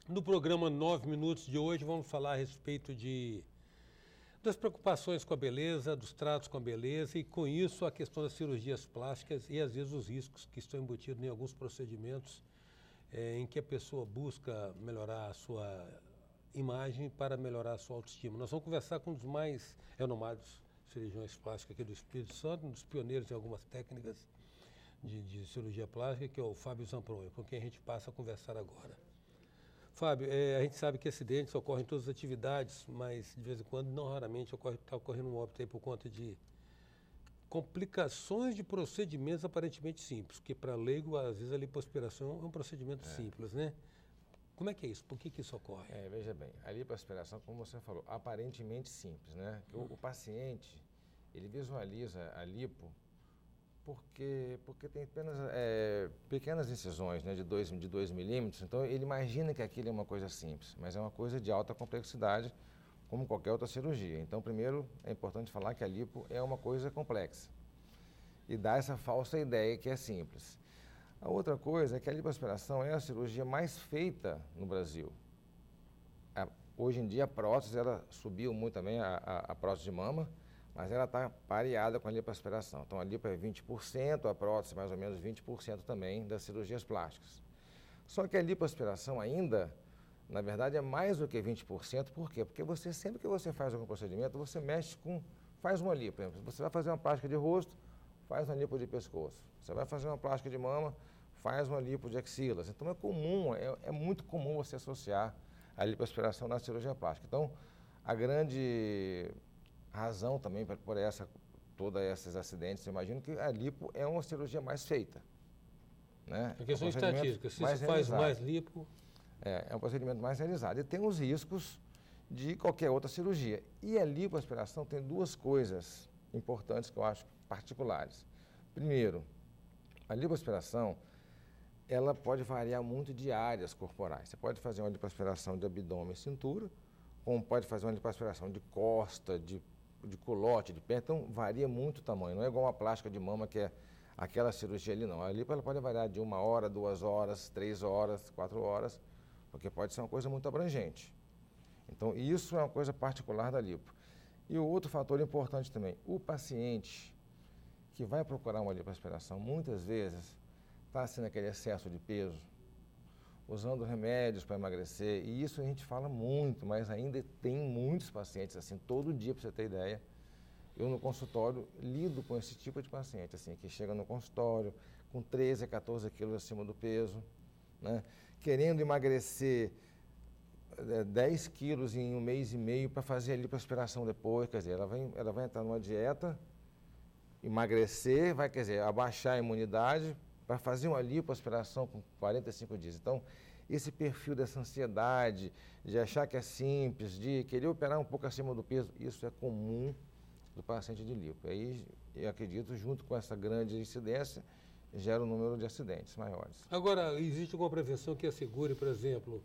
No programa 9 Minutos de hoje, vamos falar a respeito das preocupações com a beleza, dos tratos com a beleza e, com isso, a questão das cirurgias plásticas e, às vezes, os riscos que estão embutidos em alguns procedimentos em que a pessoa busca melhorar a sua imagem para melhorar a sua autoestima. Nós vamos conversar com um dos mais renomados cirurgiões plásticos aqui do Espírito Santo, um dos pioneiros em algumas técnicas de cirurgia plástica, que é o Fábio Zampronha, com quem a gente passa a conversar agora. Fábio, a gente sabe que acidentes ocorrem em todas as atividades, mas de vez em quando, não raramente, está ocorrendo um óbito aí por conta de complicações de procedimentos aparentemente simples, porque para leigo, às vezes, a lipoaspiração é um procedimento simples, né? Como é que é isso? Por que isso ocorre? Veja bem, a lipoaspiração, como você falou, aparentemente simples, né? O paciente, ele visualiza a lipo porque tem apenas pequenas incisões, né, de 2 milímetros, então ele imagina que aquilo é uma coisa simples, mas é uma coisa de alta complexidade, como qualquer outra cirurgia. Então, primeiro, é importante falar que a lipo é uma coisa complexa e dá essa falsa ideia que é simples. A outra coisa é que a lipoaspiração é a cirurgia mais feita no Brasil. Hoje em dia a prótese, ela subiu muito também, a prótese de mama, mas ela está pareada com a lipoaspiração. Então a lipo é 20%, a prótese mais ou menos 20% também das cirurgias plásticas. Só que a lipoaspiração ainda, na verdade, é mais do que 20%. Por quê? Porque sempre que você faz algum procedimento, você faz uma lipo. Por exemplo, você vai fazer uma plástica de rosto, faz uma lipo de pescoço. Você vai fazer uma plástica de mama, faz uma lipo de axilas. Então é muito comum você associar a lipoaspiração na cirurgia plástica. Então, a grande razão também por todos esses acidentes, eu imagino que a lipo é uma cirurgia mais feita. Né? A questão estatística, se se faz mais lipo... É um procedimento mais realizado. E tem os riscos de qualquer outra cirurgia. E a lipoaspiração tem duas coisas importantes que eu acho particulares. Primeiro, a lipoaspiração, ela pode variar muito de áreas corporais. Você pode fazer uma lipoaspiração de abdômen e cintura, como pode fazer uma lipoaspiração de costa, de culote, de pé, então varia muito o tamanho. Não é igual uma plástica de mama que é aquela cirurgia ali, não. A lipo ela pode variar de 1 hora, 2 horas, 3 horas, 4 horas, porque pode ser uma coisa muito abrangente. Então, isso é uma coisa particular da lipo. E o outro fator importante também, o paciente que vai procurar uma lipoaspiração, muitas vezes está assim naquele excesso de peso, usando remédios para emagrecer, e isso a gente fala muito, mas ainda tem muitos pacientes assim, todo dia, para você ter ideia. Eu no consultório lido com esse tipo de paciente, assim, que chega no consultório com 13 a 14 quilos acima do peso, né, querendo emagrecer 10 quilos em 1 mês e meio para fazer a lipoaspiração depois, quer dizer, ela vai entrar numa dieta, emagrecer, abaixar a imunidade para fazer uma lipoaspiração com 45 dias. Então, esse perfil dessa ansiedade, de achar que é simples, de querer operar um pouco acima do peso, isso é comum do paciente de lipo. Aí, eu acredito, junto com essa grande incidência, gera um número de acidentes maiores. Agora, existe alguma prevenção que assegure, por exemplo,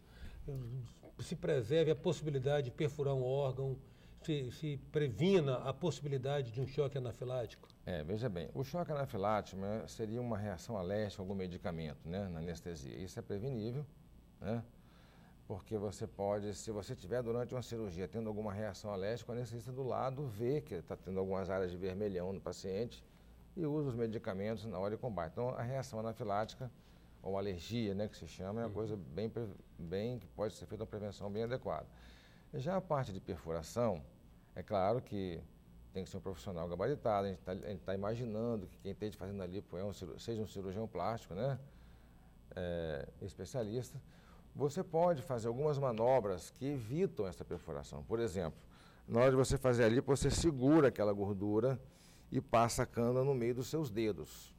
se preserve a possibilidade de perfurar um órgão, se previna a possibilidade de um choque anafilático? Veja bem, o choque anafilático seria uma reação alérgica a algum medicamento, né, na anestesia. Isso é prevenível, né, porque você pode, se você tiver durante uma cirurgia tendo alguma reação alérgica, o anestesista do lado vê que está tendo algumas áreas de vermelhão no paciente e usa os medicamentos na hora de combate. Então, a reação anafilática, ou alergia, né, que se chama, é uma coisa bem que pode ser feita uma prevenção bem adequada. Já a parte de perfuração, é claro que tem que ser um profissional gabaritado, a gente está imaginando que quem esteja fazendo a lipo seja um cirurgião plástico, né, especialista. Você pode fazer algumas manobras que evitam essa perfuração. Por exemplo, na hora de você fazer a lipo, você segura aquela gordura e passa a cana no meio dos seus dedos.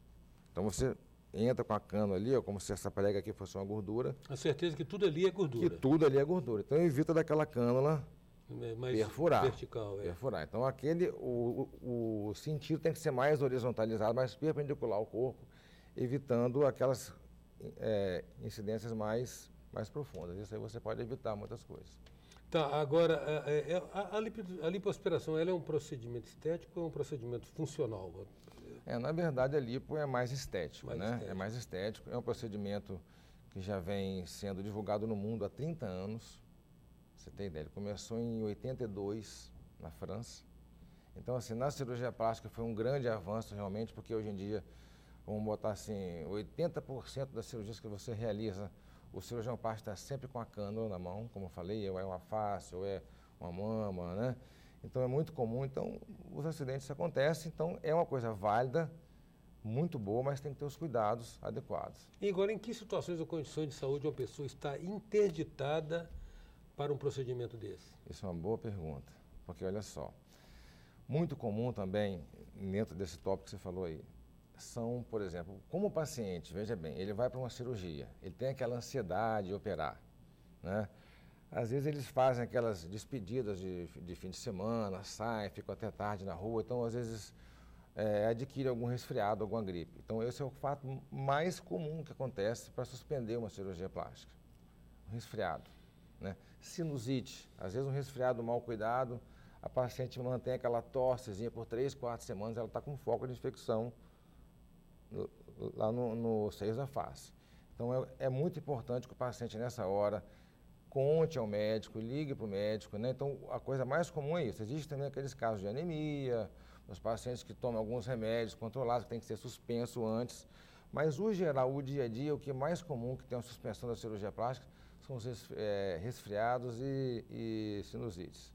Então você entra com a cana ali, como se essa prega aqui fosse uma gordura. A certeza que tudo ali é gordura. Que tudo ali é gordura. Então evita daquela cânula mais perfurar. Vertical, perfurar. Então o sentido tem que ser mais horizontalizado, mais perpendicular ao corpo, evitando aquelas incidências mais profundas. Isso aí você pode evitar muitas coisas. Tá, agora, a lipoaspiração, ela é um procedimento estético ou é um procedimento funcional? Na verdade, a lipo é mais estético, Mais né? estético. É mais estético, é um procedimento que já vem sendo divulgado no mundo há 30 anos. Você tem ideia, ele começou em 82, na França. Então, assim, na cirurgia plástica foi um grande avanço realmente, porque hoje em dia, vamos botar assim, 80% das cirurgias que você realiza, o cirurgião plástico está sempre com a cânula na mão, como eu falei, ou é uma face, ou é uma mama, né? Então, é muito comum. Então, os acidentes acontecem, então é uma coisa válida, muito boa, mas tem que ter os cuidados adequados. E agora, em que situações ou condições de saúde uma pessoa está interditada para um procedimento desse? Isso é uma boa pergunta, porque olha só, muito comum também, dentro desse tópico que você falou aí, são, por exemplo, como o paciente, veja bem, ele vai para uma cirurgia, ele tem aquela ansiedade de operar, né? Às vezes eles fazem aquelas despedidas de fim de semana, saem, ficam até tarde na rua, então às vezes adquire algum resfriado, alguma gripe. Então esse é o fato mais comum que acontece para suspender uma cirurgia plástica, um resfriado, né? Sinusite, às vezes um resfriado mal cuidado, a paciente mantém aquela tossezinha por 3, 4 semanas, ela está com foco de infecção lá no seios da face. Então é muito importante que o paciente nessa hora conte ao médico, ligue para o médico, né? Então a coisa mais comum é isso. Existem também aqueles casos de anemia, os pacientes que tomam alguns remédios controlados, que tem que ser suspenso antes. Mas o geral, o dia a dia, o que é mais comum que tem uma suspensão da cirurgia plástica são os resfriados e sinusites.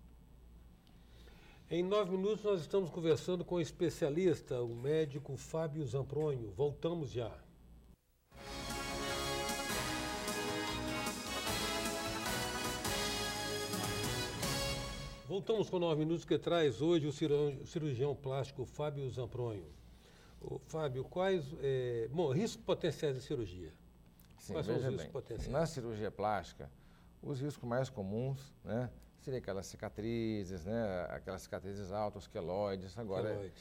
Em 9 minutos nós estamos conversando com o especialista, o médico Fábio Zampronho. Voltamos já. Voltamos com 9 minutos que traz hoje o cirurgião plástico Fábio Zampronho. Fábio, quais riscos potenciais de cirurgia? Sim, quais são os veja riscos bem, potenciais? na cirurgia plástica, os riscos mais comuns, né, seria aquelas cicatrizes, né, aquelas cicatrizes altas, queloides. Agora,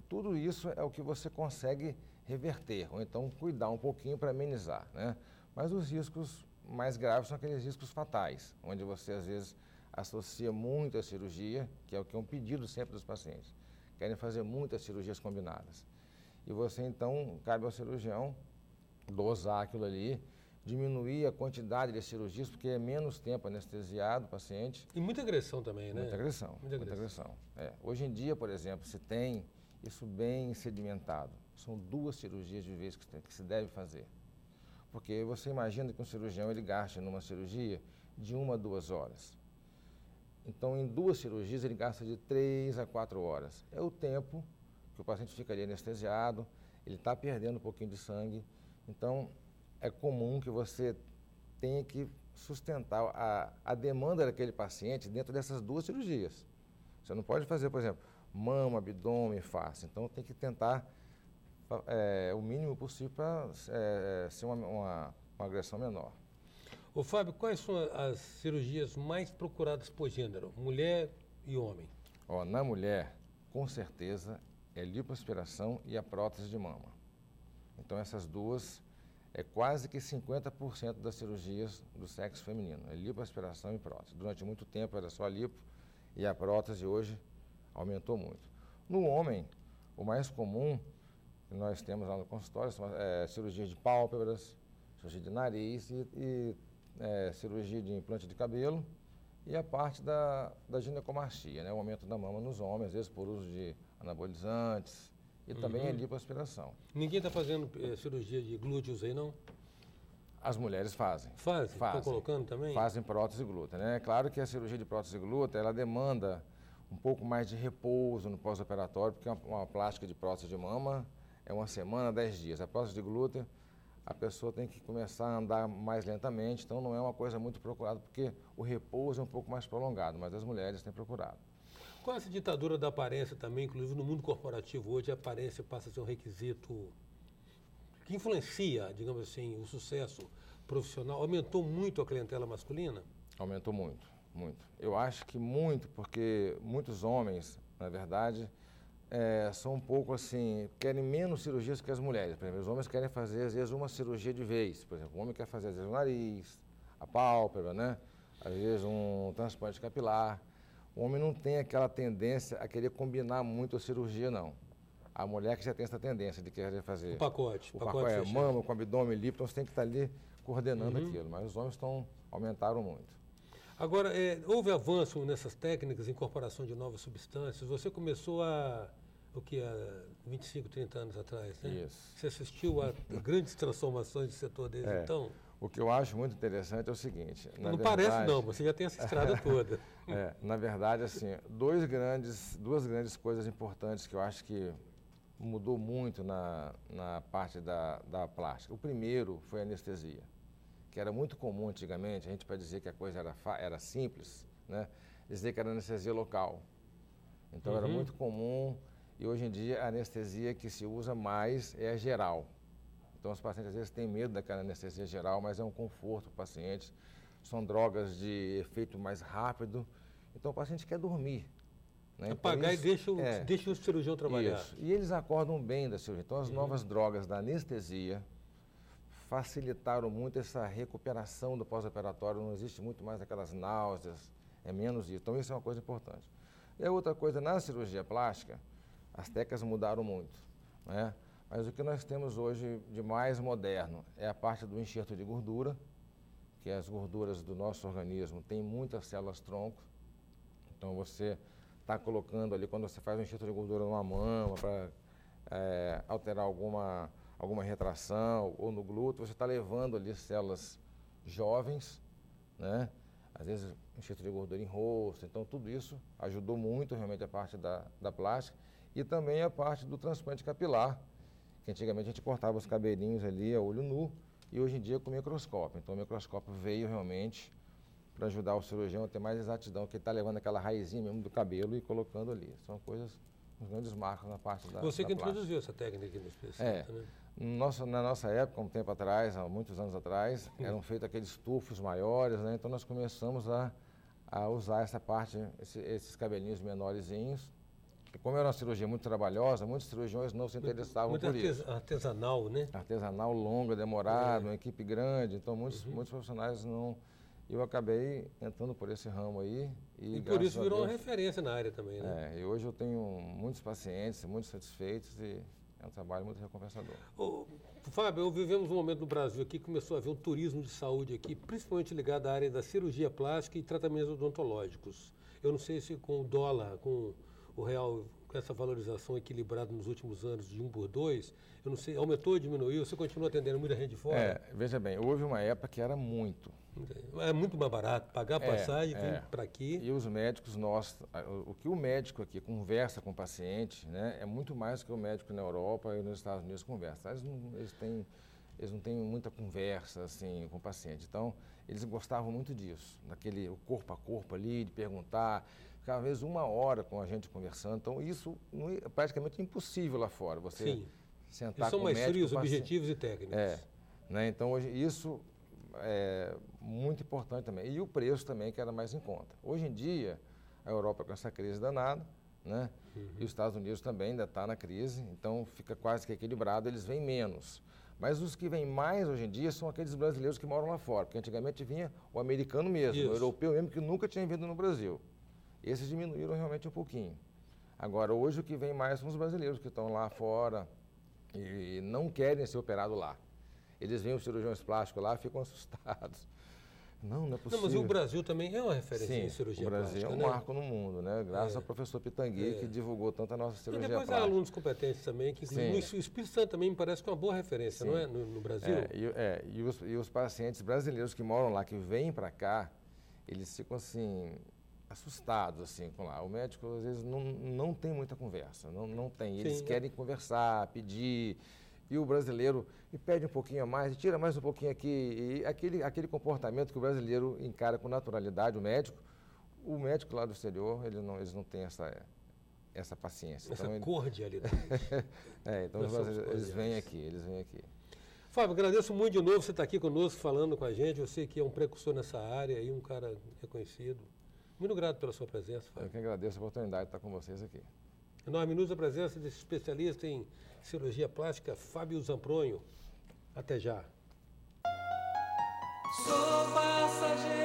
tudo isso é o que você consegue reverter, ou então cuidar um pouquinho para amenizar, né? Mas os riscos mais graves são aqueles riscos fatais, onde você às vezes associa muito a cirurgia, que é o que é um pedido sempre dos pacientes. Querem fazer muitas cirurgias combinadas. E você, então, cabe ao cirurgião dosar aquilo ali, diminuir a quantidade de cirurgias, porque é menos tempo anestesiado o paciente. E muita agressão também, né? Muita agressão. Hoje em dia, por exemplo, se tem isso bem sedimentado. São 2 cirurgias de vez que se deve fazer. Porque você imagina que um cirurgião ele gaste numa cirurgia de 1 a 2 horas. Então, em 2 cirurgias, ele gasta de 3 a 4 horas. É o tempo que o paciente fica ali anestesiado, ele está perdendo um pouquinho de sangue. Então, é comum que você tenha que sustentar a demanda daquele paciente dentro dessas 2 cirurgias. Você não pode fazer, por exemplo, mama, abdômen, face. Então, tem que tentar o mínimo possível para ser uma agressão menor. Ô Fábio, quais são as cirurgias mais procuradas por gênero, mulher e homem? Na mulher, com certeza, é lipoaspiração e a prótese de mama. Então, essas 2 é quase que 50% das cirurgias do sexo feminino, é lipoaspiração e prótese. Durante muito tempo era só a lipo e a prótese hoje aumentou muito. No homem, o mais comum que nós temos lá no consultório são cirurgia de pálpebras, cirurgia de nariz e cirurgia de implante de cabelo e a parte da ginecomastia, né? O aumento da mama nos homens, às vezes por uso de anabolizantes e também a lipoaspiração. Ninguém está fazendo cirurgia de glúteos aí, não? As mulheres fazem. Fazem? Estão colocando também? Fazem prótese glútea, né? Claro que a cirurgia de prótese glútea, ela demanda um pouco mais de repouso no pós-operatório, porque uma plástica de prótese de mama é 1 semana, 10 dias. A prótese de glútea, a pessoa tem que começar a andar mais lentamente, então não é uma coisa muito procurada, porque o repouso é um pouco mais prolongado, mas as mulheres têm procurado. Com essa ditadura da aparência também, inclusive no mundo corporativo hoje, a aparência passa a ser um requisito que influencia, digamos assim, o sucesso profissional. Aumentou muito a clientela masculina? Aumentou muito, muito. Eu acho que muito, porque muitos homens, na verdade, são um pouco assim, querem menos cirurgias que as mulheres. Por exemplo, os homens querem fazer, às vezes, uma cirurgia de vez. Por exemplo, o homem quer fazer, às vezes, o nariz, a pálpebra, né? Às vezes, um transplante capilar. O homem não tem aquela tendência a querer combinar muito a cirurgia, não. A mulher que já tem essa tendência de querer fazer... O pacote mama com abdômen, lipo, então você tem que estar ali coordenando aquilo, mas os homens aumentaram muito. Agora, houve avanço nessas técnicas, incorporação de novas substâncias. Você começou há 25, 30 anos atrás, né? Isso. Você assistiu a grandes transformações do setor desde então? O que eu acho muito interessante é o seguinte... Não parece não, você já tem essa estrada toda. Na verdade, assim, duas grandes coisas importantes que eu acho que mudou muito na parte da plástica. O primeiro foi a anestesia, que era muito comum antigamente, a gente para dizer que a coisa era simples, né? Dizer que era anestesia local. Então era muito comum e hoje em dia a anestesia que se usa mais é a geral. Então os pacientes às vezes têm medo daquela anestesia geral, mas é um conforto para o paciente. São drogas de efeito mais rápido, então o paciente quer dormir. Né? Apagar então, e deixa o cirurgião trabalhar. Isso. E eles acordam bem da cirurgia. Então as novas drogas da anestesia facilitaram muito essa recuperação do pós-operatório, não existe muito mais aquelas náuseas, é menos isso. Então isso é uma coisa importante. E a outra coisa, na cirurgia plástica, as técnicas mudaram muito, né? Mas o que nós temos hoje de mais moderno é a parte do enxerto de gordura, que as gorduras do nosso organismo têm muitas células-tronco. Então você está colocando ali, quando você faz um enxerto de gordura numa mama para alterar alguma retração ou no glúteo, você está levando ali células jovens, né? Às vezes enxerto de gordura em rosto. Então tudo isso ajudou muito realmente a parte da plástica e também a parte do transplante capilar, que antigamente a gente cortava os cabelinhos ali a olho nu e hoje em dia com microscópio. Então o microscópio veio realmente para ajudar o cirurgião a ter mais exatidão, que ele está levando aquela raizinha mesmo do cabelo e colocando ali. São coisas, uns grandes marcos na parte da Você que plástica. introduziu essa técnica aqui no especialista, né? Na nossa época, um tempo atrás, há muitos anos atrás, eram feitos aqueles tufos maiores, né? Então nós começamos a usar essa parte, esses cabelinhos menorzinhos. E como era uma cirurgia muito trabalhosa, muitos cirurgiões não se interessavam por isso. Artesanal, né? Artesanal, longa, demorado, uma equipe grande, então muitos profissionais não... Eu acabei entrando por esse ramo aí. E por isso virou uma referência na área também, né? E hoje eu tenho muitos pacientes, muito satisfeitos e é um trabalho muito recompensador. Fábio, vivemos um momento no Brasil aqui que começou a haver um turismo de saúde aqui, principalmente ligado à área da cirurgia plástica e tratamentos odontológicos. Eu não sei se com o dólar, com o real, com essa valorização equilibrada nos últimos anos de 1 por 2, eu não sei, aumentou ou diminuiu? Você continua atendendo muita gente de fora? Veja bem, houve uma época que era muito. É muito mais barato pagar a passagem, vir para aqui. E os médicos nossos, o que o médico aqui conversa com o paciente, né, é muito mais do que o médico na Europa e nos Estados Unidos conversa. Eles não têm muita conversa assim com o paciente. Então, eles gostavam muito disso, daquele o corpo a corpo ali, de perguntar. Ficava às vezes 1 hora com a gente conversando. Então, isso é praticamente impossível lá fora. Você sentar com o médico. Eles são mais frios, objetivos e técnicos. Né, então, hoje, isso é muito importante também. E o preço também, que era mais em conta. Hoje em dia, a Europa com essa crise danada, né? E os Estados Unidos também ainda está na crise, então fica quase que equilibrado, eles vêm menos. Mas os que vêm mais hoje em dia são aqueles brasileiros que moram lá fora, porque antigamente vinha o americano mesmo, o europeu mesmo, que nunca tinha vindo no Brasil. Esses diminuíram realmente um pouquinho. Agora, hoje o que vem mais são os brasileiros que estão lá fora e não querem ser operados lá. Eles veem os cirurgiões plásticos lá e ficam assustados. Não é possível. Não, mas o Brasil também é uma referência em cirurgia plástica. O Brasil é um marco no mundo, né? Graças ao professor Pitangui, que divulgou tanto a nossa cirurgia plástica. E depois há alunos competentes também, que inclusive o Espírito Santo também me parece que é uma boa referência, não é? No Brasil. E os pacientes brasileiros que moram lá, que vêm para cá, eles ficam assim, assustados assim com lá. O médico às vezes não tem muita conversa, não tem. Eles querem conversar, pedir. E o brasileiro pede um pouquinho a mais, tira mais um pouquinho aqui. E aquele comportamento que o brasileiro encara com naturalidade, o médico lá do exterior, eles não têm essa paciência. Essa cordialidade. Então eles vêm aqui, Fábio, agradeço muito de novo você estar aqui conosco, falando com a gente. Eu sei que é um precursor nessa área e um cara reconhecido. Muito grato pela sua presença, Fábio. Eu que agradeço a oportunidade de estar com vocês aqui. Nós minutos a presença desse especialista em cirurgia plástica, Fábio Zampronho. Até já. Sou passageiro.